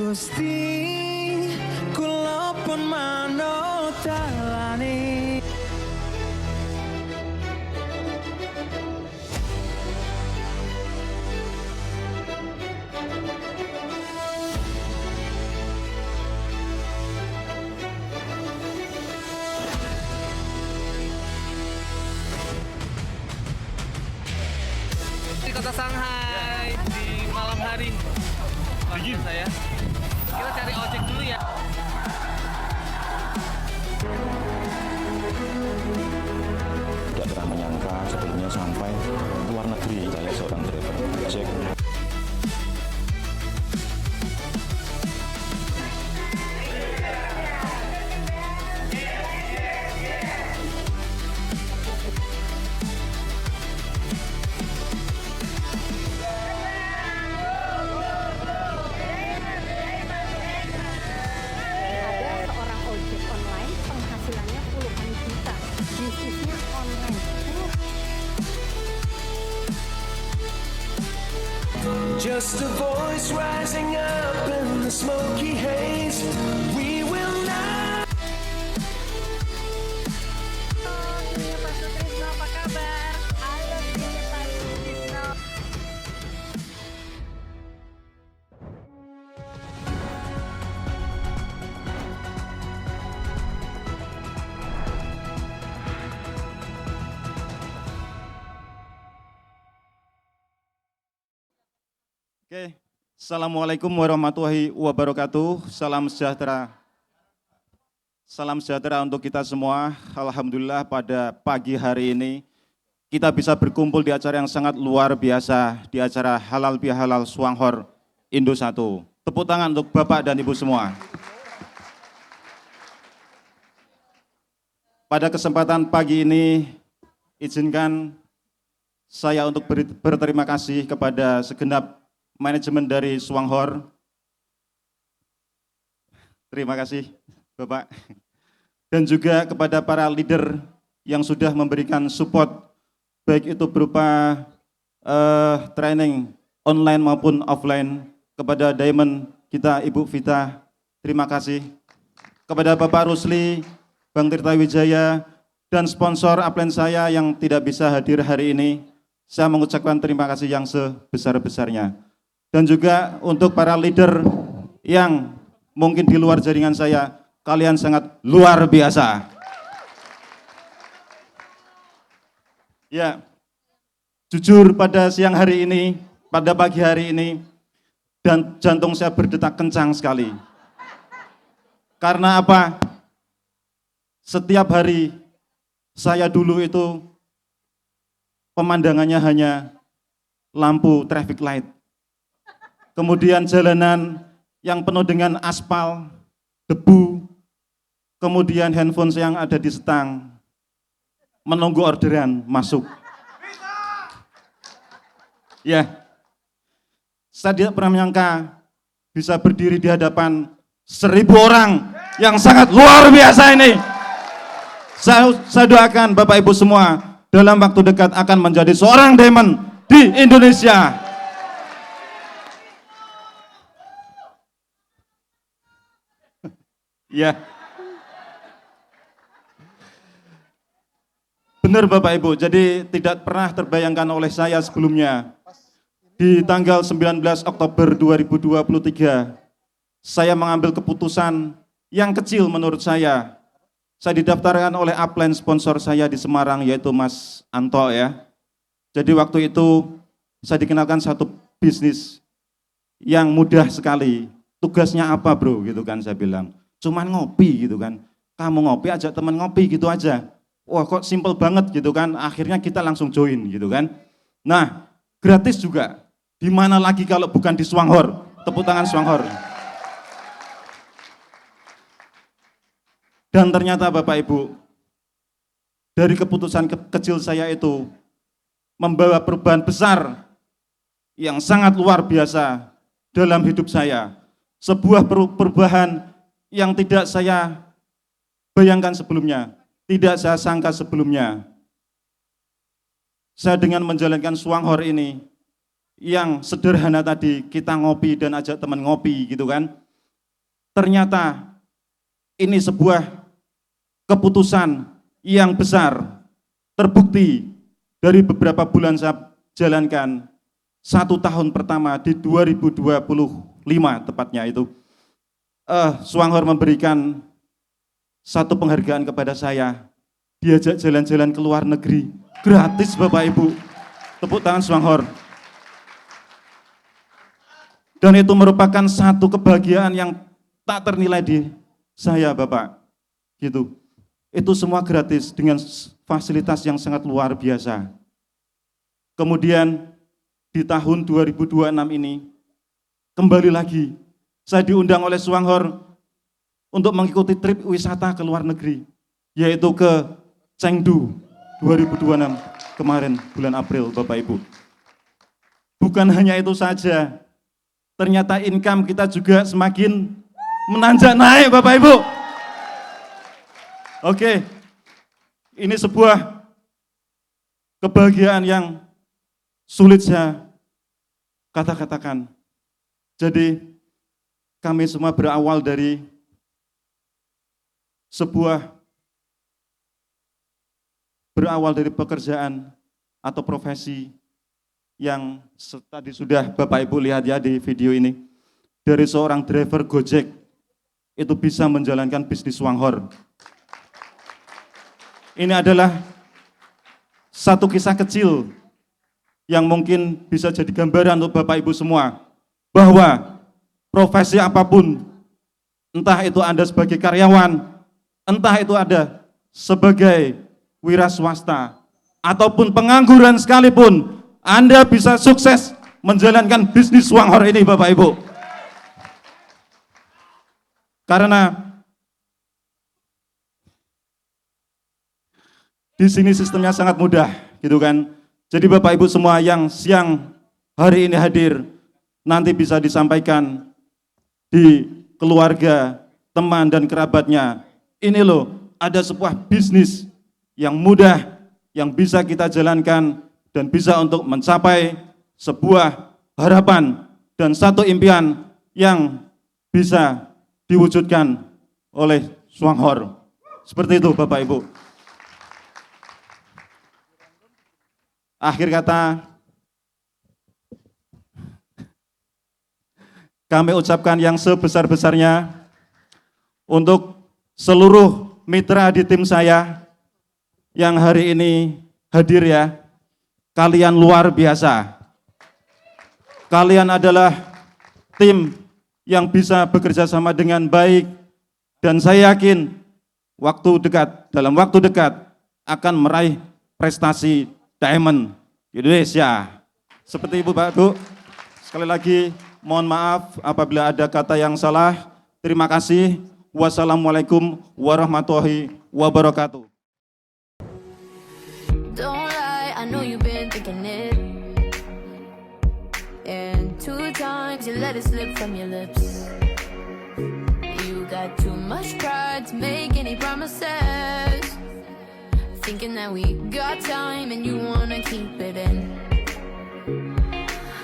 Gusti kula pun manut dalane. Di kota Shanghai di malam hari. Maksud saya, kita cari ojek dulu ya. Tidak pernah menyangka sebelumnya sampai luar negeri saya seorang driver ojek. Ada seorang ojek online penghasilannya puluhan juta, bisnisnya online. Just a voice rising up in the smoky haze. We will not. Ini Pak Sutrisno, apa kabar? Halo, ini Pak Sutrisno. Oke, Assalamualaikum warahmatullahi wabarakatuh. Salam sejahtera. Salam sejahtera untuk kita semua. Alhamdulillah pada pagi hari ini kita bisa berkumpul di acara yang sangat luar biasa, di acara Halal Bihalal Swanghor Indo 1. Tepuk tangan untuk Bapak dan Ibu semua. Pada kesempatan pagi ini, izinkan saya untuk berterima kasih kepada segenap manajemen dari Swanghor. Terima kasih Bapak. Dan juga kepada para leader yang sudah memberikan support, baik itu berupa training online maupun offline. Kepada Diamond kita Ibu Vita, terima kasih. Kepada Bapak Rusli, Bang Tirta Wijaya, dan sponsor upline saya yang tidak bisa hadir hari ini, saya mengucapkan terima kasih yang sebesar-besarnya. Dan juga untuk para leader yang mungkin di luar jaringan saya, kalian sangat luar biasa. Ya, jujur pada siang hari ini, pada pagi hari ini, dan jantung saya berdetak kencang sekali. Karena apa? Setiap hari saya dulu itu pemandangannya hanya lampu traffic light. Kemudian jalanan yang penuh dengan aspal, debu, kemudian handphone yang ada di setang, menunggu orderan masuk. Ya, saya tidak pernah menyangka bisa berdiri di hadapan 1.000 orang yang sangat luar biasa ini. Saya doakan Bapak Ibu semua dalam waktu dekat akan menjadi seorang diamond di Indonesia. Ya, benar Bapak Ibu, jadi tidak pernah terbayangkan oleh saya sebelumnya. Di tanggal 19 Oktober 2023, saya mengambil keputusan yang kecil menurut saya. Saya didaftarkan oleh upline sponsor saya di Semarang, yaitu Mas Anto ya. Jadi waktu itu saya dikenalkan satu bisnis yang mudah sekali. Tugasnya apa bro, gitu kan saya bilang. Cuman ngopi gitu kan, kamu ngopi ajak teman ngopi gitu aja. Wah kok simple banget gitu kan, akhirnya kita langsung join gitu kan. Nah gratis juga, di mana lagi kalau bukan di Swanghor, tepuk tangan Swanghor. Dan ternyata Bapak Ibu, dari keputusan kecil saya itu, membawa perubahan besar yang sangat luar biasa dalam hidup saya. Sebuah perubahan yang tidak saya bayangkan sebelumnya, tidak saya sangka sebelumnya. Saya dengan menjalankan Swanghor ini, yang sederhana tadi, kita ngopi dan ajak teman ngopi gitu kan. ternyata ini sebuah keputusan yang besar, terbukti dari beberapa bulan saya jalankan 1 tahun pertama di 2025 tepatnya itu. Swanghor memberikan satu penghargaan kepada saya, diajak jalan-jalan ke luar negeri, gratis Bapak Ibu. Tepuk tangan Swanghor. Dan itu merupakan satu kebahagiaan yang tak ternilai di saya Bapak. Gitu. Itu semua gratis dengan fasilitas yang sangat luar biasa. Kemudian di tahun 2026 ini, kembali lagi, saya diundang oleh Swanghor untuk mengikuti trip wisata ke luar negeri, yaitu ke Chengdu 2026 kemarin bulan April Bapak Ibu. Bukan hanya itu saja, ternyata income kita juga semakin menanjak naik Bapak Ibu. Oke, ini sebuah kebahagiaan yang sulit saya kata-katakan. Jadi kami semua berawal dari pekerjaan atau profesi yang tadi sudah Bapak Ibu lihat ya di video ini. Dari seorang driver Gojek itu bisa menjalankan bisnis Swanghor. Ini adalah satu kisah kecil yang mungkin bisa jadi gambaran untuk Bapak Ibu semua, bahwa profesi apapun, entah itu Anda sebagai karyawan, entah itu Anda sebagai wira swasta, ataupun pengangguran sekalipun, Anda bisa sukses menjalankan bisnis Swanghor ini Bapak Ibu. Karena di sini sistemnya sangat mudah, gitu kan. Jadi Bapak Ibu semua yang siang hari ini hadir, nanti bisa disampaikan di keluarga, teman dan kerabatnya. Ini loh, ada sebuah bisnis yang mudah, yang bisa kita jalankan dan bisa untuk mencapai sebuah harapan dan satu impian yang bisa diwujudkan oleh Swanghor. Seperti itu Bapak Ibu. Akhir kata, kami ucapkan yang sebesar-besarnya untuk seluruh mitra di tim saya yang hari ini hadir ya. Kalian luar biasa. Kalian adalah tim yang bisa bekerja sama dengan baik dan saya yakin dalam waktu dekat akan meraih prestasi Diamond Indonesia. Seperti Ibu Pak Bu, sekali lagi mohon maaf apabila ada kata yang salah. Terima kasih. Wassalamualaikum warahmatullahi wabarakatuh. Don't lie, I know you've been thinking it. And 2 times you let it slip from your lips. You got too much pride to make any promises. Thinking that we got time and you wanna keep it in.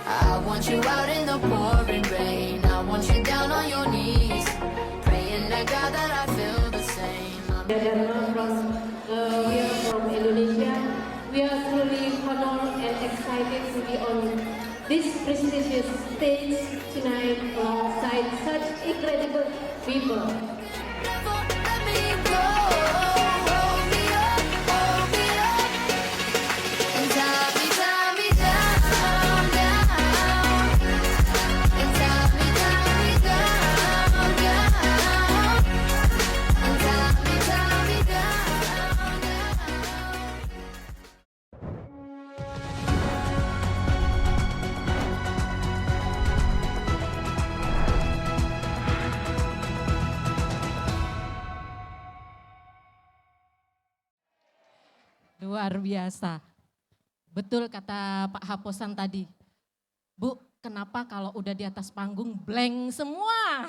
I want you out in the pouring rain. I want you down on your knees, praying to God that I feel the same. We are from Indonesia. We are truly honored and excited to be on this prestigious stage tonight alongside such incredible people. Never let me go. Hold me up, and tie me down, down. And tie me down, down. And tie me down, down. Luar biasa. Betul kata Pak Haposan tadi. Bu, kenapa kalau udah di atas panggung blank semua?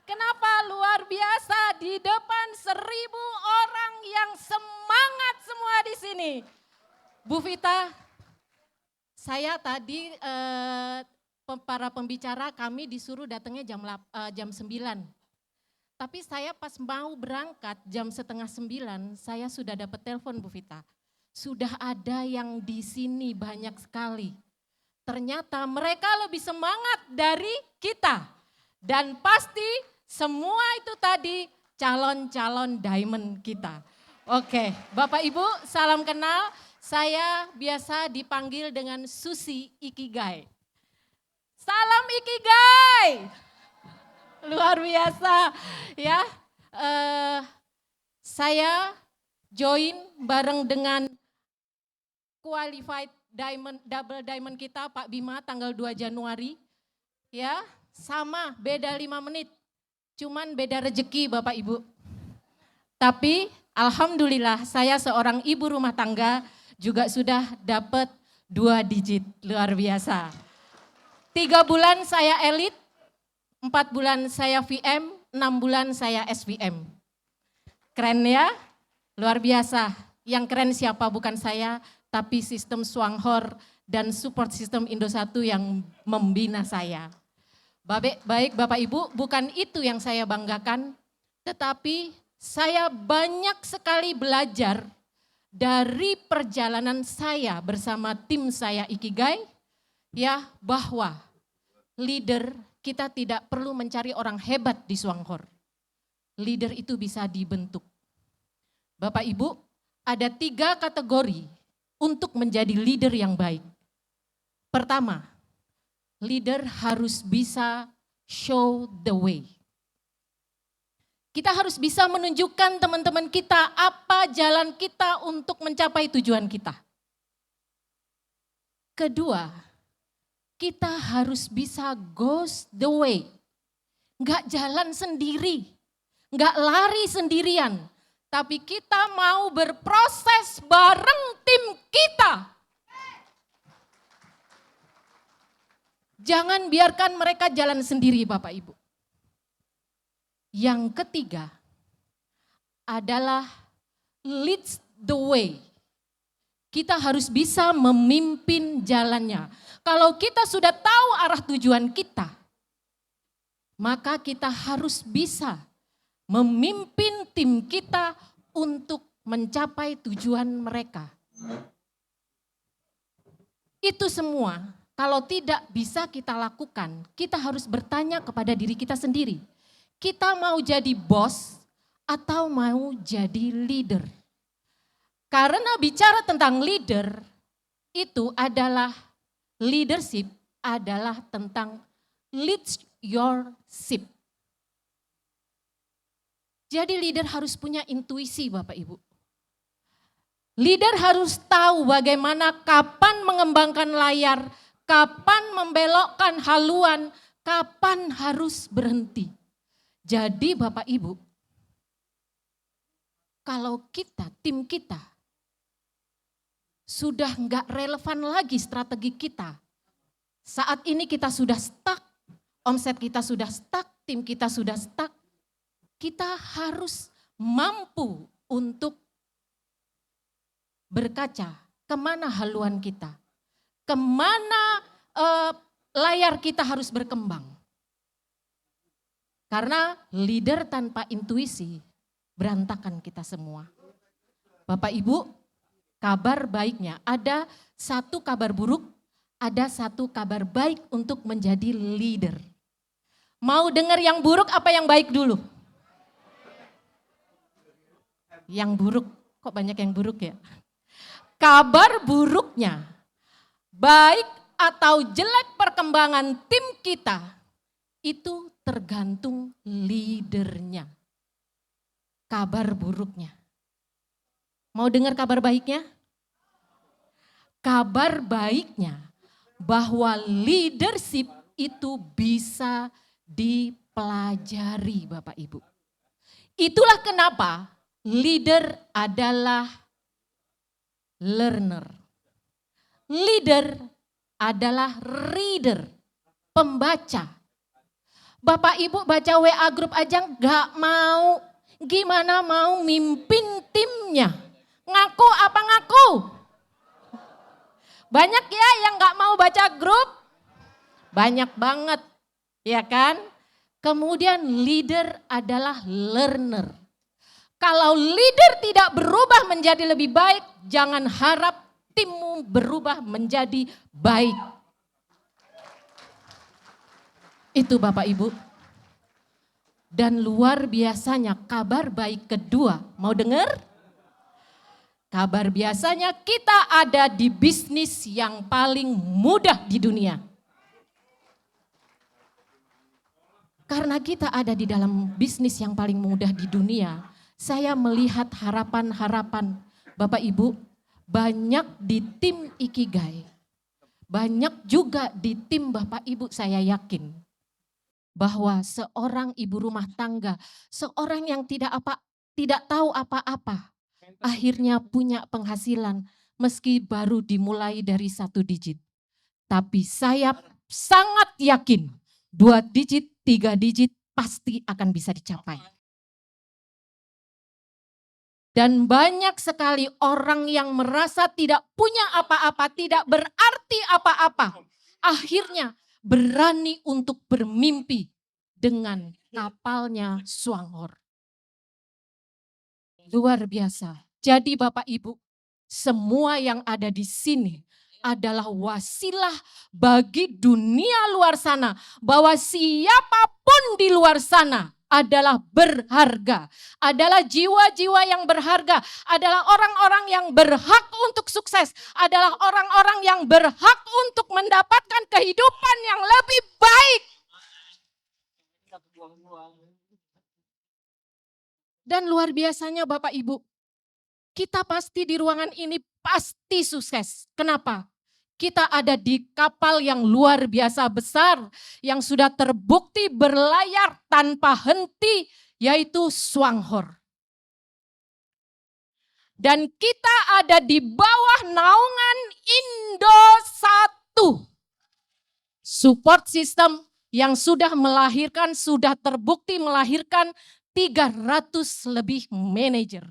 Kenapa luar biasa di depan 1.000 orang yang semangat semua di sini? Bu Vita, saya tadi para pembicara kami disuruh datangnya jam 9. Tapi saya pas mau berangkat jam 8:30, saya sudah dapat telepon Bu Vita. Sudah ada yang di sini banyak sekali. Ternyata mereka lebih semangat dari kita. Dan pasti semua itu tadi calon-calon diamond kita. Oke, Bapak Ibu salam kenal. Saya biasa dipanggil dengan Susi Ikigai. Salam Ikigai! Luar biasa ya. Saya join bareng dengan qualified diamond, double diamond kita Pak Bima tanggal 2 Januari. Ya, sama beda 5 menit. Cuman beda rezeki Bapak Ibu. Tapi alhamdulillah saya seorang ibu rumah tangga juga sudah dapat 2 digit, luar biasa. 3 bulan saya elit, 4 bulan saya VM, 6 bulan saya SVM. Keren ya, luar biasa. Yang keren siapa bukan saya, tapi sistem Swanghor dan support sistem Indo 1 yang membina saya. Baik Bapak Ibu, bukan itu yang saya banggakan, tetapi saya banyak sekali belajar dari perjalanan saya bersama tim saya Ikigai, ya bahwa leader kita tidak perlu mencari orang hebat di Swanghor. Leader itu bisa dibentuk. Bapak Ibu, ada 3 kategori untuk menjadi leader yang baik. Pertama, leader harus bisa show the way. Kita harus bisa menunjukkan teman-teman kita apa jalan kita untuk mencapai tujuan kita. Kedua, kita harus bisa goes the way. Enggak jalan sendiri, enggak lari sendirian. Tapi kita mau berproses bareng tim kita. Jangan biarkan mereka jalan sendiri Bapak Ibu. Yang ketiga adalah leads the way. Kita harus bisa memimpin jalannya. Kalau kita sudah tahu arah tujuan kita, maka kita harus bisa memimpin tim kita untuk mencapai tujuan mereka. Itu semua kalau tidak bisa kita lakukan, kita harus bertanya kepada diri kita sendiri. Kita mau jadi bos atau mau jadi leader? Karena bicara tentang leader, itu adalah leadership adalah tentang lead your ship. Jadi leader harus punya intuisi Bapak Ibu. Leader harus tahu bagaimana kapan mengembangkan layar, kapan membelokkan haluan, kapan harus berhenti. Jadi Bapak Ibu, kalau kita, tim kita, sudah enggak relevan lagi strategi kita. Saat ini kita sudah stuck, omset kita sudah stuck, tim kita sudah stuck. Kita harus mampu untuk berkaca kemana haluan kita, kemana layar kita harus berkembang. Karena leader tanpa intuisi berantakan kita semua. Bapak Ibu, kabar baiknya ada 1 kabar buruk, ada 1 kabar baik untuk menjadi leader. Mau dengar yang buruk apa yang baik dulu? Yang buruk, kok banyak yang buruk ya? Kabar buruknya, baik atau jelek perkembangan tim kita, itu tergantung leadernya. Kabar buruknya. Mau dengar kabar baiknya? Kabar baiknya bahwa leadership itu bisa dipelajari Bapak Ibu. Itulah kenapa leader adalah learner. Leader adalah reader, pembaca. Bapak Ibu baca WA grup aja gak mau, gimana mau mimpin timnya? Ngaku apa ngaku? Banyak ya yang gak mau baca grup? Banyak banget, ya kan? Kemudian leader adalah learner. Kalau leader tidak berubah menjadi lebih baik, jangan harap timmu berubah menjadi baik. Itu Bapak Ibu. Dan luar biasanya kabar baik kedua, mau dengar? Kabar biasanya kita ada di bisnis yang paling mudah di dunia. Karena kita ada di dalam bisnis yang paling mudah di dunia, saya melihat harapan-harapan Bapak Ibu banyak di tim Ikigai. Banyak juga di tim Bapak Ibu, saya yakin. Bahwa seorang ibu rumah tangga, seorang yang tidak tahu apa-apa, akhirnya punya penghasilan meski baru dimulai dari 1 digit. Tapi saya sangat yakin 2 digit, 3 digit pasti akan bisa dicapai. Dan banyak sekali orang yang merasa tidak punya apa-apa, tidak berarti apa-apa. Akhirnya berani untuk bermimpi dengan kapalnya Swanghor. Luar biasa. Jadi Bapak Ibu, semua yang ada di sini adalah wasilah bagi dunia luar sana. Bahwa siapapun di luar sana adalah berharga. Adalah jiwa-jiwa yang berharga. Adalah orang-orang yang berhak untuk sukses. Adalah orang-orang yang berhak untuk mendapatkan kehidupan yang lebih baik. Dan luar biasanya Bapak Ibu, kita pasti di ruangan ini pasti sukses. Kenapa? Kita ada di kapal yang luar biasa besar, yang sudah terbukti berlayar tanpa henti, yaitu Swanghor. Dan kita ada di bawah naungan Indo 1. Support system yang sudah melahirkan, sudah terbukti melahirkan 300 lebih manajer.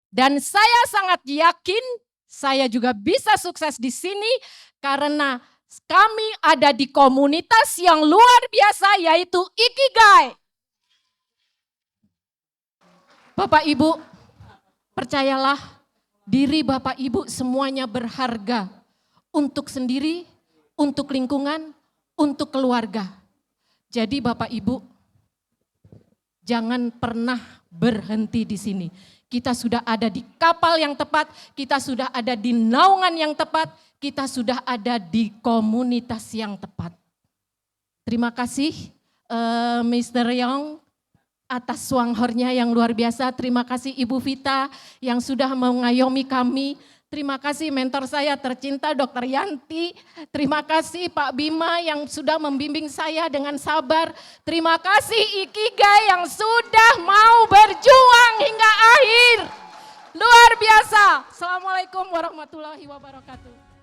Dan saya sangat yakin saya juga bisa sukses di sini karena kami ada di komunitas yang luar biasa yaitu Ikigai. Bapak Ibu, percayalah diri Bapak Ibu semuanya berharga untuk sendiri, untuk lingkungan, untuk keluarga. Jadi Bapak Ibu, jangan pernah berhenti di sini. Kita sudah ada di kapal yang tepat, kita sudah ada di naungan yang tepat, kita sudah ada di komunitas yang tepat. Terima kasih Mr. Yong atas Swanghornya yang luar biasa. Terima kasih Ibu Vita yang sudah mengayomi kami. Terima kasih mentor saya tercinta Dr. Yanti. Terima kasih Pak Bima yang sudah membimbing saya dengan sabar. Terima kasih Ikigai yang sudah mau berjuang hingga akhir. Luar biasa. Assalamualaikum warahmatullahi wabarakatuh.